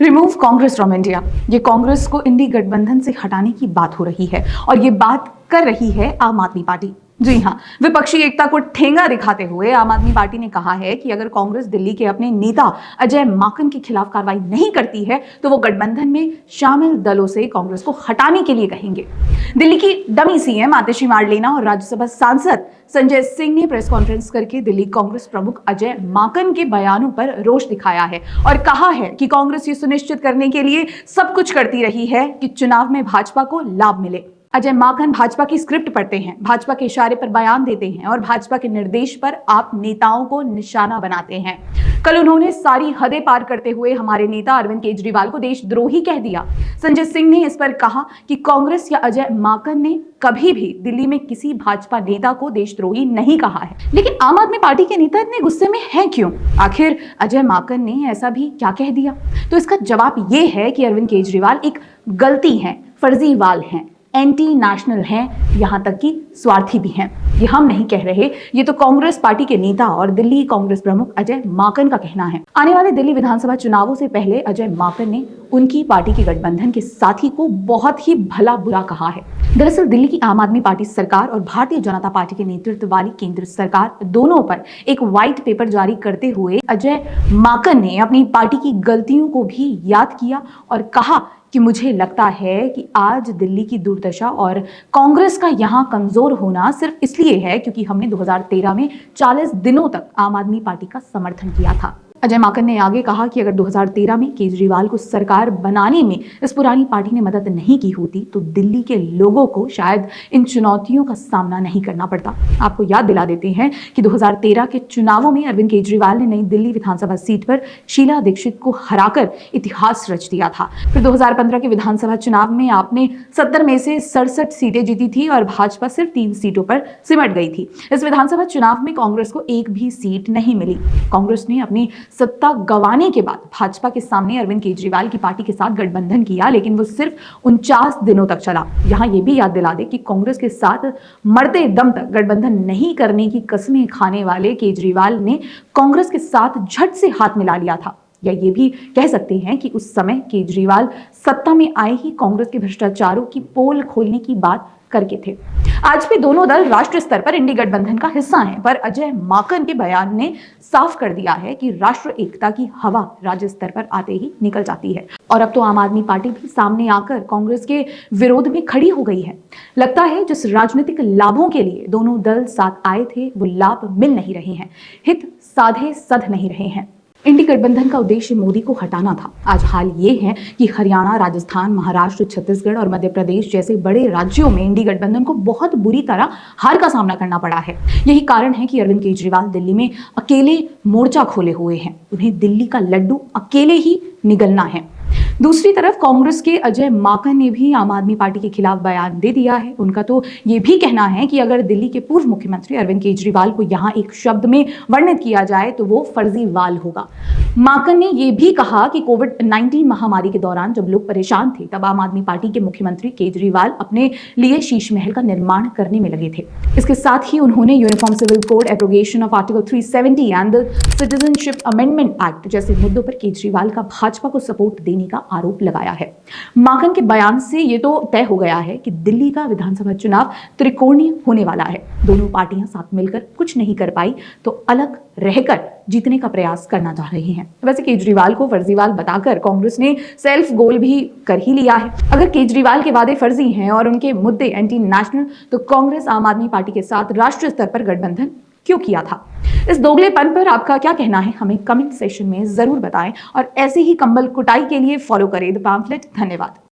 Remove Congress from India. ये कांग्रेस को इंडी गठबंधन से हटाने की बात हो रही है और ये बात कर रही है आम आदमी पार्टी। जी हां, विपक्षी एकता को ठेंगा दिखाते हुए आम आदमी पार्टी ने कहा है कि अगर कांग्रेस दिल्ली के अपने नेता अजय माकन के खिलाफ कार्रवाई नहीं करती है तो वो गठबंधन में शामिल दलों से कांग्रेस को हटाने के लिए कहेंगे। दिल्ली की डमी सीएम आतिशी मार्लेना और राज्यसभा सांसद संजय सिंह ने प्रेस कॉन्फ्रेंस करके दिल्ली कांग्रेस प्रमुख अजय माकन के बयानों पर रोष दिखाया है और कहा है कि कांग्रेस ये सुनिश्चित करने के लिए सब कुछ करती रही है कि चुनाव में भाजपा को लाभ मिले। अजय माकन भाजपा की स्क्रिप्ट पढ़ते हैं, भाजपा के इशारे पर बयान देते हैं और भाजपा के निर्देश पर आप नेताओं को निशाना बनाते हैं। कल उन्होंने सारी हदें पार करते हुए हमारे नेता अरविंद केजरीवाल को देशद्रोही कह दिया। संजय सिंह ने इस पर कहा कि कांग्रेस या अजय माकन ने कभी भी दिल्ली में किसी भाजपा नेता को देशद्रोही नहीं कहा है। लेकिन आम आदमी पार्टी के नेता इतने गुस्से में हैं क्यों? आखिर अजय माकन ने ऐसा भी क्या कह दिया? तो इसका जवाब ये है कि अरविंद केजरीवाल एक गलती है, फर्जीवाल हैं, एंटी नेशनल हैं, यहां तक कि स्वार्थी भी हैं। ये हम नहीं कह रहे, ये तो कांग्रेस पार्टी के नेता और दिल्ली कांग्रेस प्रमुख अजय माकन का कहना है। आने वाले दिल्ली विधानसभा चुनावों से पहले अजय माकन ने उनकी पार्टी के गठबंधन के साथी को बहुत ही भला बुरा कहा है। दरअसल दिल्ली की आम आदमी पार्टी सरकार और भारतीय जनता पार्टी के नेतृत्व वाली केंद्र सरकार दोनों पर एक व्हाइट पेपर जारी करते हुए अजय माकन ने अपनी पार्टी की गलतियों को भी याद किया और कहा कि मुझे लगता है कि आज दिल्ली की दुर्दशा और कांग्रेस का यहां कमजोर होना सिर्फ इसलिए है क्योंकि हमने 2013 में 40 दिनों तक आम आदमी पार्टी का समर्थन किया था। अजय माकन ने आगे कहा कि अगर 2013 में केजरीवाल को सरकार बनाने में इस पुरानी पार्टी ने मदद नहीं की होती तो दिल्ली के लोगों को शायद इन चुनौतियों का सामना नहीं करना पड़ता। आपको याद दिला देते हैं कि 2013 के चुनावों में अरविंद केजरीवाल ने नई दिल्ली विधानसभा सीट पर शीला दीक्षित को हराकर इतिहास रच दिया था। फिर 2015 के विधानसभा चुनाव में आपने 70 में से 67 सीटें जीती थी और भाजपा सिर्फ 3 सीटों पर सिमट गई थी। इस विधानसभा चुनाव में कांग्रेस को एक भी सीट नहीं मिली। कांग्रेस ने अपनी सत्ता गंवाने के बाद भाजपा के सामने अरविंद केजरीवाल की पार्टी के साथ गठबंधन किया, लेकिन वो सिर्फ 49 दिनों तक चला। यहां ये भी याद दिला दे कि कांग्रेस के साथ मरते दम तक गठबंधन नहीं करने की कसमें खाने वाले केजरीवाल ने कांग्रेस के साथ झट से हाथ मिला लिया था। या ये भी कह सकते हैं कि उस समय केजरीवाल सत्ता में आए ही कांग्रेस के भ्रष्टाचारों की पोल खोलने की बात करके थे। आज भी दोनों दल राष्ट्रीय स्तर पर इंडी गठबंधन का हिस्सा हैं, पर अजय माकन के बयान ने साफ कर दिया है कि राष्ट्र एकता की हवा राज्य स्तर पर आते ही निकल जाती है। और अब तो आम आदमी पार्टी भी सामने आकर कांग्रेस के विरोध में खड़ी हो गई है। लगता है जिस राजनीतिक लाभों के लिए दोनों दल साथ आए थे वो लाभ मिल नहीं रहे हैं, हित साधे सध नहीं रहे हैं। इंडी गठबंधन का उद्देश्य मोदी को हटाना था। आज हाल ये है कि हरियाणा, राजस्थान, महाराष्ट्र, छत्तीसगढ़ और मध्य प्रदेश जैसे बड़े राज्यों में इंडी गठबंधन को बहुत बुरी तरह हार का सामना करना पड़ा है। यही कारण है कि अरविंद केजरीवाल दिल्ली में अकेले मोर्चा खोले हुए हैं। उन्हें दिल्ली का लड्डू अकेले ही निगलना है। दूसरी तरफ कांग्रेस के अजय माकन ने भी आम आदमी पार्टी के खिलाफ बयान दे दिया है। उनका तो ये भी कहना है कि अगर दिल्ली के पूर्व मुख्यमंत्री अरविंद केजरीवाल को यहां एक शब्द में वर्णित किया जाए तो वो फर्जीवाल होगा। माकन ने यह भी कहा कि कोविड-19 महामारी के दौरान जब लोग परेशान थे तब आम आदमी पार्टी के मुख्यमंत्री केजरीवाल अपने लिए शीश महल का निर्माण करने में लगे थे। इसके साथ ही उन्होंने uniform civil code, abrogation of article 370 and the citizenship amendment act जैसे मुद्दों पर केजरीवाल का भाजपा को सपोर्ट देने का आरोप लगाया है। माकन के बयान से यह तो तय हो गया है कि दिल्ली का विधानसभा चुनाव त्रिकोणीय होने वाला है। दोनों पार्टियां साथ मिलकर कुछ नहीं कर पाई तो अलग रहकर जीतने का प्रयास करना चाह रही हैं। वैसे केजरीवाल को फर्जीवाल बताकर कांग्रेस ने सेल्फ गोल भी कर ही लिया है। अगर केजरीवाल के वादे फर्जी हैं और उनके मुद्दे एंटी नेशनल, तो कांग्रेस आम आदमी पार्टी के साथ राष्ट्रीय स्तर पर गठबंधन क्यों किया था? इस दोगलेपन पर आपका क्या कहना है? हमें कमेंट सेक्शन में जरूर बताएं और ऐसे ही कंबल कुटाई के लिए फॉलो करें द पैम्फलेट। धन्यवाद।